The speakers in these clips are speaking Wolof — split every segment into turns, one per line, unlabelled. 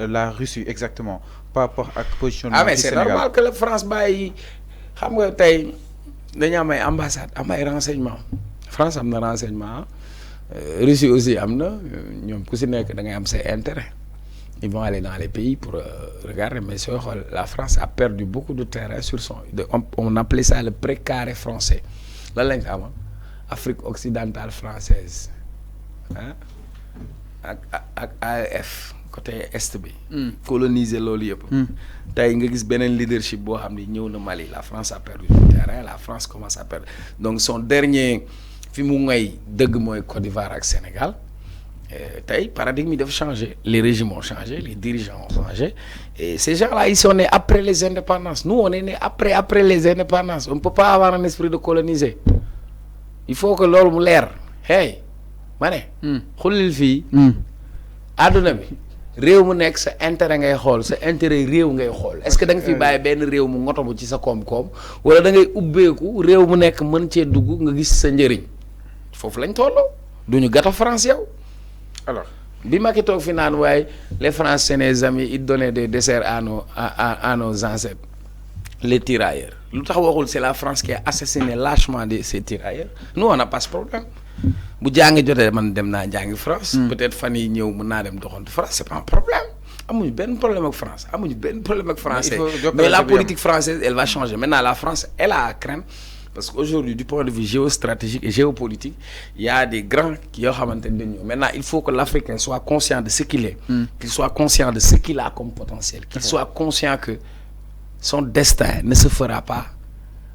la Russie exactement par rapport à la position du
mais c'est
Sénégal.
normal que la France bàyyi xam nga tey dañu am ay ambassade am ay renseignement France am na renseignement Russie aussi am na ñoom ku si nekk da ngay am ses intérêts ils vont aller dans les pays pour regarder mais sooy xool la France a perdu beaucoup de terrain sur on appelait ça le précaré français lan lañ am Afrique occidentale française ah ak AEF côté est bi. coloniser loolu yëpp. tey nga gis beneen leadership boo xam ni ñëw na Mali la France a perdu du terrain la France commence à perdre donc son dernier fi mu ngay dëgg mooy Côte d'Ivoire ak Sénégal tey paradigme yi dafa changé les régimes ont changé les dirigeants ont changé et ces gens-là ils sont nés après les indépendances nous on est nés après les indépendances on ne peut pas avoir un esprit de coloniser il faut que loolu mu leer hey ma ne. xullil fii. àdduna bi. réew mu nekk sa intérêt ngay xool sa intérêt réew ngay xool est-ce que da nga fi bàyyi benn réew mu ngotobu ci sa koom-koom wala da ngay ubbeeku réew mu nekk mën cee dugg nga gis sa njëriñ foofu lañ tolloo duñu gâteau France yow.
alors
bi ma ki toog fi naan waaye les Français mes amis ils donnaient des desserts à nos ancêtres les tirailleurs lu tax waxul c'est la France qui a assassiné lâchement ces tirailleurs nous on n'a pas ce problème. bu jàngi jotee man dem naa jàngi France. peut-être fan yi ñëw mën naa dem doxantu France c'est pas un problème amuñu benn problème ak France amuñu benn problème ak français mais la politique française elle va changer maintenant la France elle a à craindre parce qu'aujourd'hui du point de vue géostratégique et géopolitique il y a des grands yoo xamante ne dañu ñëw maintenant il faut que l'Africain soit conscient de ce qu'il est qu'il soit conscient de ce qu'il a comme potentiel qu'il soit conscient que son destin ne se fera pas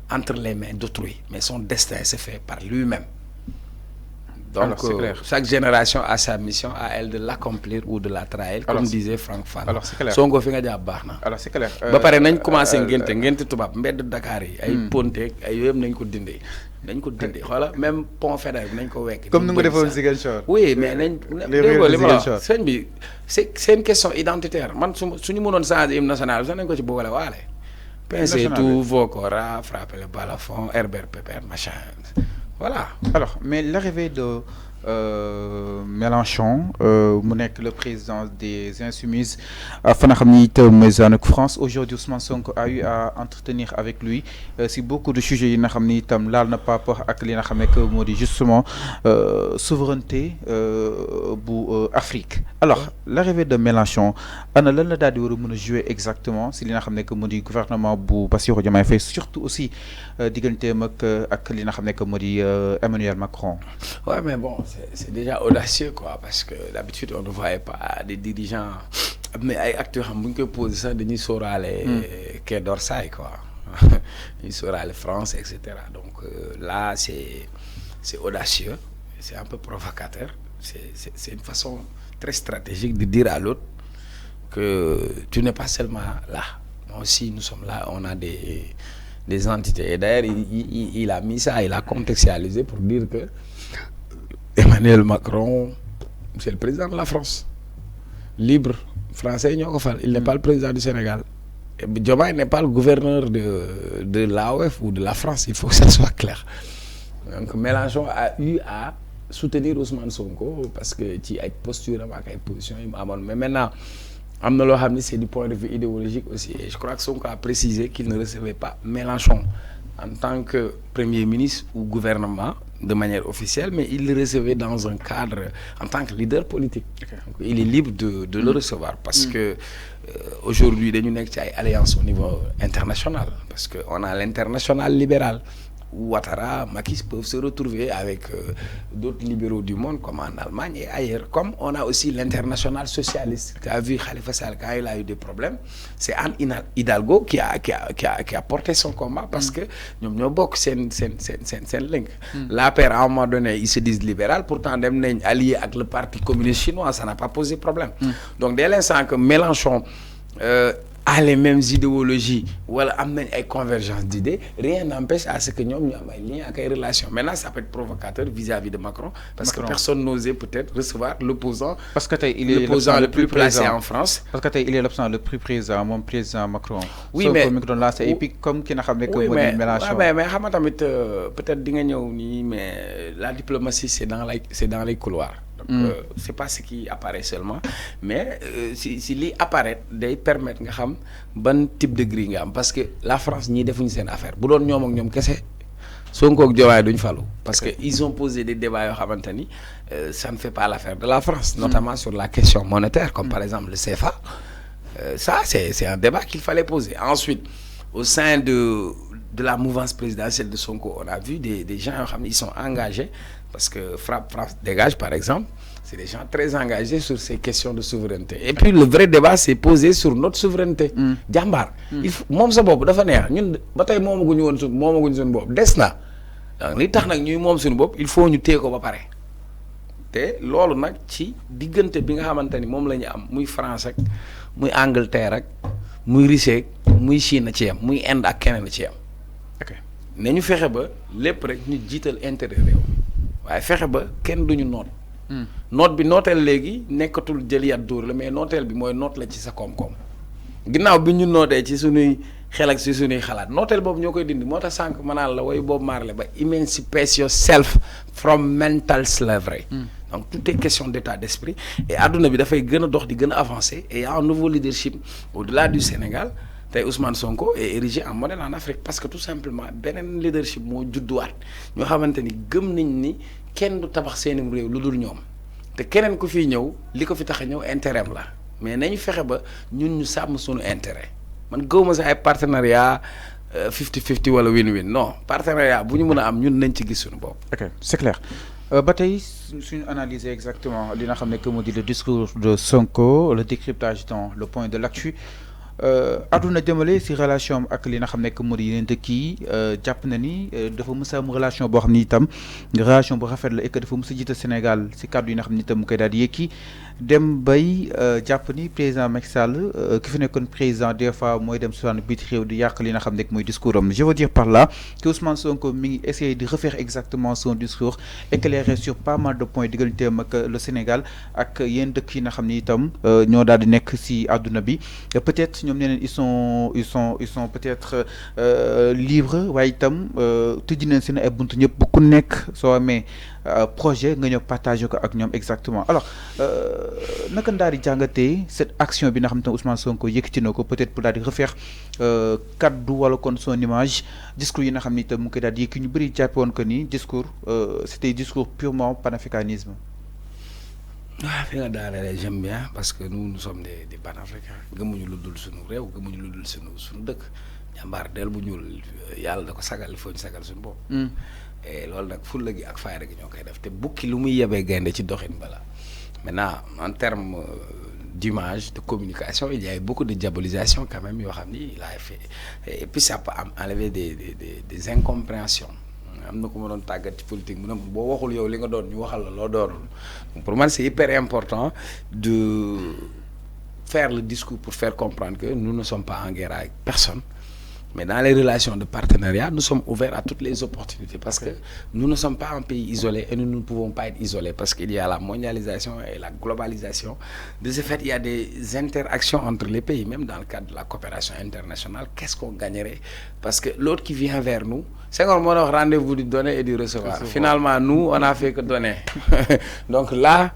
entre les mains d'autrui mais son destin se fait par lui-même. Donc, chaque génération a sa mission à elle de l'accomplir ou de la trahir, comme disait Franck Fan.
Alors, c'est clair.
Sonko fi nga jàpp baax na.
Alors, c'est clair.
ba pare nañ commencé ngénte tubaab mbedd Dakar yi. ay ponte ay yooyu yëpp nañ ko dindee. nañ ko dindee xoola même pont Faidherbe nañ ko wekk.
comme ni nga defoon Ziguinchor.
oui mais nañ. déggoo li ma wax sëñ bi c'est une question identitaire man suñu mënoon changer hymne national sax nañ ko ci boole waale. pincez tout vos corps, frappez le balafon, Herbert Pépère, machin. Voilà.
Alors, mais l'arrivée de Mélenchon, le président des Insoumises, France, aujourd'hui Ousmane Sonko a eu à entretenir avec lui si beaucoup de sujets qui n'a pas rapport avec justement souveraineté pour Afrique. Alors, l'arrivée de Mélenchon, Anna lan la daal di jouer exactement si li nga xamné que modi gouvernement bu Bassirou Diomaye Faye surtout aussi digganteem ak li nga xamné que modi Emmanuel Macron.
Ouais mais bon c'est déjà audacieux quoi parce que d'habitude on ne voyait pas des dirigeants mais ay acteurs xam buñ koy poser ça dañuy sóoraale Quai d'Orsay quoi. Dañuy sóoraale France etc. Donc là c'est audacieux, c'est un peu provocateur, c'est une façon très stratégique de dire à l'autre que tu n'es pas seulement là. Moi aussi, nous sommes là, on a des entités. Et d'ailleurs, il a mis ça, il a contextualisé pour dire que Emmanuel Macron, c'est le président de la France. Libre, français, il n'est pas le président du Sénégal. Diomaye n'est pas le gouverneur de l'AOF ou de la France, il faut que ça soit clair. Donc Mélenchon a eu à soutenir Ousmane Sonko parce que tu as une posture avec une position. Mais maintenant, c'est du point de vue idéologique aussi. Et je crois que Sonko a précisé qu'il ne recevait pas Mélenchon en tant que Premier ministre ou gouvernement de manière officielle, mais il le recevait dans un cadre en tant que leader politique. Donc, il est libre de le recevoir parce que aujourd'hui, il y a une alliance au niveau international parce qu'on a l'international libéral. Ouattara, Macky peuvent se retrouver avec d'autres libéraux du monde comme en Allemagne et ailleurs. Comme on a aussi l'international socialiste qui a vu Khalifa Sall quand il a eu des problèmes, c'est Anne Hidalgo qui a porté son combat parce que nous avons c'est link. La paire à un moment donné, ils se disent libéral, pourtant ils sont alliés avec le parti communiste chinois, ça n'a pas posé problème. Donc dès l'instant que Mélenchon a les mêmes idéologies ou amène une convergence d'idées, rien n'empêche à ce que nous ayons un lien avec une relation. Maintenant, ça peut être provocateur vis-à-vis de Macron, parce que personne n'osait peut-être recevoir l'opposant le plus placé en France.
Parce qu'il est l'opposant le plus présent, mon président Macron.
Oui, mais
là, c'est épique comme qui n'a jamais que Mélenchon.
Mais peut-être mais la diplomatie, c'est dans les couloirs. c'est pas ce qui apparaît seulement mais si li apparaît day permettre nga xam ban type de grille nga am parce que la France ñi defuñu seen affaire bu doon ñoom ak ñoom kese Sonko ak Diomaye duñ falu parce que ils ont posé des débats yoo xamante ni ça ne fait pas l'affaire de la France notamment sur la question monétaire comme par exemple le CFA ça c'est un débat qu'il fallait poser ensuite au sein de la mouvance présidentielle de Sonko on a vu des gens yoo xam ne ils sont engagés parce que France dégage par exemple c'est des gens très engagés sur ces questions de souveraineté et puis le vrai débat c'est posé sur notre souveraineté jàmbaar il faut moom sa bopp dafa neex ñun ba tey moomaguñu woon moomaguñu suñu bopp des na donc li tax nag ñuy moom suñu bopp il faut ñu téye ko ba pare te loolu nag ci diggante bi nga xamante ni moom la ñu am muy France ak muy Angleterre ak muy Russie muy Chine ci yam muy Inde ak keneen ci yam ne ñu fexe ba lépp rek ñu jiital intérêt réew waaye fexe ba kenn duñu noot noot bi nooteel léegi nekkatul jël yat dóor la mais nooteel bi mooy noot la ci sa koom-koom ginnaaw bi ñu nootee ci suñuy xel ak ci suñuy xalaat nooteel boobu ñoo koy dindi moo tax sànq ma naan la way boobu Marley ba emancipate yourself from mental slavery donc tout est question d'état d'esprit et adduna bi dafay gën a dox di gën a avancer et y a un nouveau leadership au-delà du Sénégal tey Ousmane Sonko est érigé en modèle en Afrique parce que tout simplement beneen leadership moo judduwaat ñoo xamante ni gëm nañ ni kenn du tabax seenum réew lu dul ñoom te keneen ku fiy ñëw li ko fi tax a ñëw intérêt am la mais nañu fexe ba ñun ñu sàmm suñu intérêt man gëwuma sax ay partenariat 50-50 wala win-win non partenariat bu ñu mën a am ñun nañ ci gis suñu bopp.
ok c'est clair ba tey suñu analyser exactement li nga xam ne que moo di le discours de Sonko le décryptage dans le point de l'actu aduna jëmale si relation ak li nga xam ne que moo di yeneen dëkk yi jàpp na ni dafa mës a am relation boo xam ni itam relation bu rafet la et que dafa mës a jiite Sénégal si kàddu yi nga xam ni itam mu koy daal di yëkki dem bay jàpp ni président Macky Sall ki fi nekkoon président des fois mooy dem Sudaan biiti réew di yàq li nga xam ne mooy discours am je veux dire par là que Ousmane Sonko mi ngi essayer de refaire exactement son discours éclairé sur pas mal de points digganteem ak le Sénégal ak yenn dëkk yi nga xam ni itam ñoo daal di nekk si àdduna bi peut-être ñoom nee ils sont peut-être libres waaye itam tëj nañ seen ay buntu ñëpp bu ku nekk soo amee projet nga ñëw partager ko ak ñoom exactement alors naka ndaa di jàngatee cette action bi nga xam ne Ousmane Sonko yëkkati na ko peut-être pour daal di refaire kaddu wala kon son image discours yi nga xam ni itam mu koy daal di yëkki ñu bëri jàppe woon que ni discours c'était discours purement panafricanisme.
waaw fi nga daanee j'aime bien parce que nous sommes des panafricains gëmuñu lu dul suñu réew gëmuñu lu dul suñu dëkk jàmbaar del bu ñuul yàlla da ko sagal il faut ñu sagal suñu bopp. et loolu nag fulla gi ak fayda gi ñoo koy def te bukki lu muy yebee gaynde ci doxin bala maintenant en termes d'image de communication il y a eu beaucoup de diabolisation quand même yoo xam ni il a fait et puis ça peut enlever des incompréhensions. am na ko ma doon tàggat ci politique mu ne boo waxul yow li nga doon ñu waxal la loo doonul donc pour moi c'est hyper important de faire le discours pour faire comprendre que nous ne sommes pas en guerre avec personne mais dans les relations de partenariat nous sommes ouverts à toutes les opportunités parce que nous ne sommes pas un pays isolé et nous ne pouvons pas être isolés parce qu'il y a la mondialisation et la globalisation de ce fait il y a des interactions entre les pays même dans le cadre de la coopération internationale qu'est-ce qu'on gagnerait parce que l'autre qui vient vers nous Senghor moo wax rendez-vous du donner et du recevoir finalement nous on a fait que donner donc là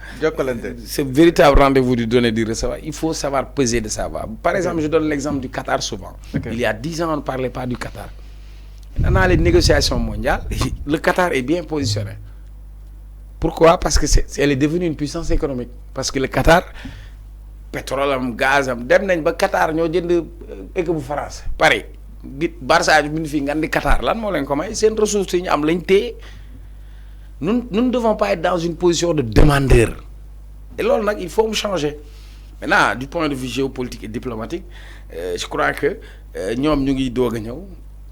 ce véritable rendez-vous du donner et du recevoir il faut savoir peser de savoir par exemple je donne l'exemple du Qatar souvent il y a 10 ans on ne parlait pas du Qatar dans les négociations mondiales le Qatar est bien positionné pourquoi parce que elle est devenue une puissance économique parce que le Qatar pétrole am gaz am dem nañ ba Qatar ñoo jënd équipe bu France Paris Barça bi ñu fi ngan di Qatar lan moo leen ko may seen ressources yi ñu am lañ téye nous ne devons pas être dans une position de demandeur et loolu nag il faut mu changer maintenant du point de vue géopolitique et diplomatique je crois que ñoom ñu ngi doog a ñëw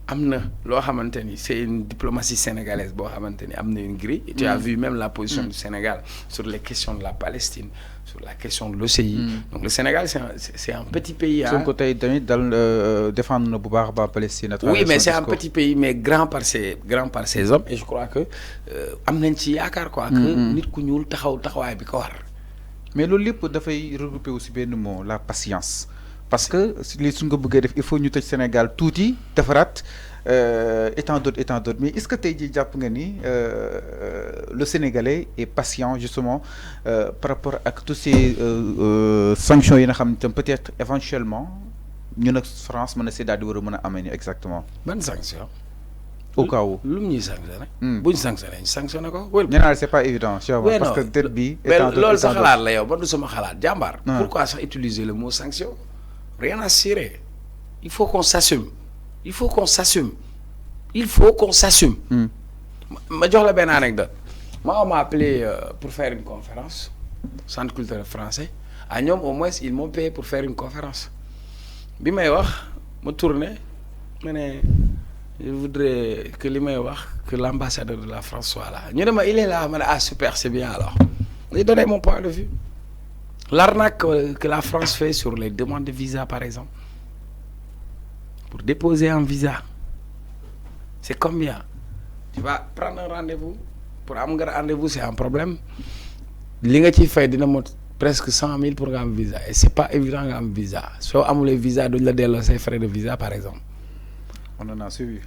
am na loo xamante ni c'est une diplomatie sénégalaise boo xamante ni am na une grille et tu as vu même la position du Sénégal sur les questions de la Palestine sur la question de l'OCI donc le Sénégal c'est un petit pays
son côté tamit dal défendre na bu baax ba Palestine
oui mais c'est un petit pays mais grand par ses hommes et je crois que am nañ ci yaakaar quoi que nit ku ñuul taxawaay bi ko war
mais loolu lépp dafay regrouper aussi benn mot la patience parce que les suñ ko bëggee def il faut ñu tëj Sénégal tuuti defaraat et tant d'autres mais est-ce que tey jii jàpp nga ni le Sénégalais est patient justement par rapport à tous ces sanctions yi nga xam ne peut-être éventuellement ñu nag France mën na see daal di war a mën a amee exactement.
ban sanction.
au cas où
lu mu ñuy sanctionné. bu ñu sanctionné ko.
nee naa c'est pas évident. parce que dette bi.
loolu sa xalaat la yow ba du sama xalaat jàmbaar. pourquoi sax utiliser le mot sanction. rien à cirer. il faut qu'on s'assume. il faut qu'on s'assume. ma jox la benn anecdote. Moi on m'a appelé pour faire une conférence. Centre culturel français. à ñoom au moins ils m'ont payé pour faire une conférence. bi may wax ma tourné ma ne je voudrais que li may wax que l'ambassadeur de la France soit là ñu ne ma il est là ma ne ah super c'est bien alors. j'ai donné mon point de vue. l'arnaque que la France fait sur les demandes de visa par exemple. pour déposer un visa. c'est combien. tu vas prendre un rendez-vous pour am nga rendez-vous c'est un problème. li nga ciy fay dina mot presque 100 000 pour nga am visa et c'est pas évident nga am visa soo amulee visa duñ la delloo say frais de visa par exemple.
on en a suivi.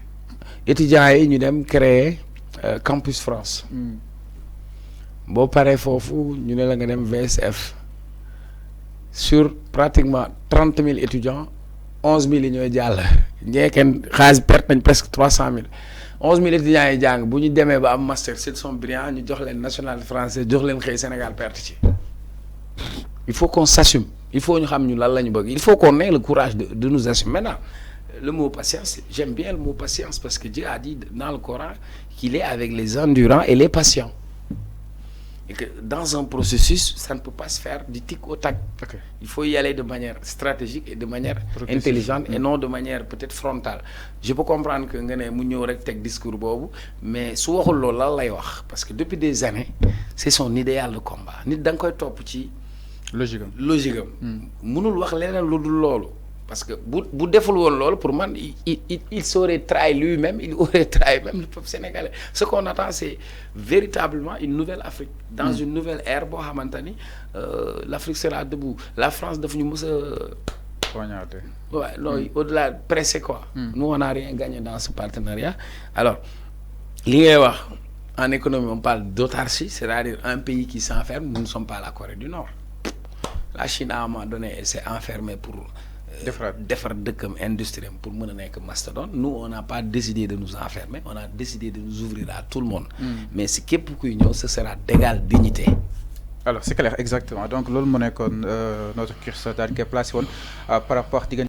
étudiants yi ñu dem créer campus France. boo paree foofu ñu ne la nga dem VSF sur pratiquement 30 000 étudiants 11 000 yi ñooy jàll. ñeekeen xaalis perte nañ presque 300 000 11 000 étudiants yi jàng bu ñu demee ba am master s'ils sont brillants ñu jox leen national français jox leen xëy Sénégal perte ci. il faut qu'on s'assume il faut ñu xam ñu lan la ñu bëgg il faut qu'on ait le courage de nous assumer maintenant le mot patience j'aime bien le mot patience parce que Dieu a dit dans le Coran qu'il est avec les endurants et les patients et que dans un processus ça ne peut pas se faire du tic au tac. Il faut y aller de manière stratégique et de manière intelligente et non de manière peut-être frontale. Je peux comprendre que nga ne mu ñëw rek teg discours boobu mais su waxul loolu lan lay wax parce que depuis des années c'est son idéal de combat nit da nga koy topp ci logique am mënul wax leneen lu dul loolu parce que bu deful woon loolu pour man il s'aurait trahi lui-même il aurait trahi même le peuple sénégalais ce qu'on attend c'est véritablement une nouvelle Afrique dans une nouvelle ère boo xamante ni l'Afrique sera debout la France daf ñu mës a ouais non au-delà pressé quoi nous on n'a rien gagné dans ce partenariat alors li ngay wax en économie on parle d'autarcie c'est-à-dire un pays qui s'enferme nous ne sommes pas la Corée du Nord. La Chine à un moment donné elle s'est enfermée pour defar dëkkam industrie pour mën a nekk mastodonte nous on n'a pas décidé de nous enfermer on a décidé de nous ouvrir à tout le monde mais si képp kuy ñëw ce sera d'égale dignité.
Alors c'est clair exactement donc loolu mu nekkoon notre cursus daal di koy placé woon par rapport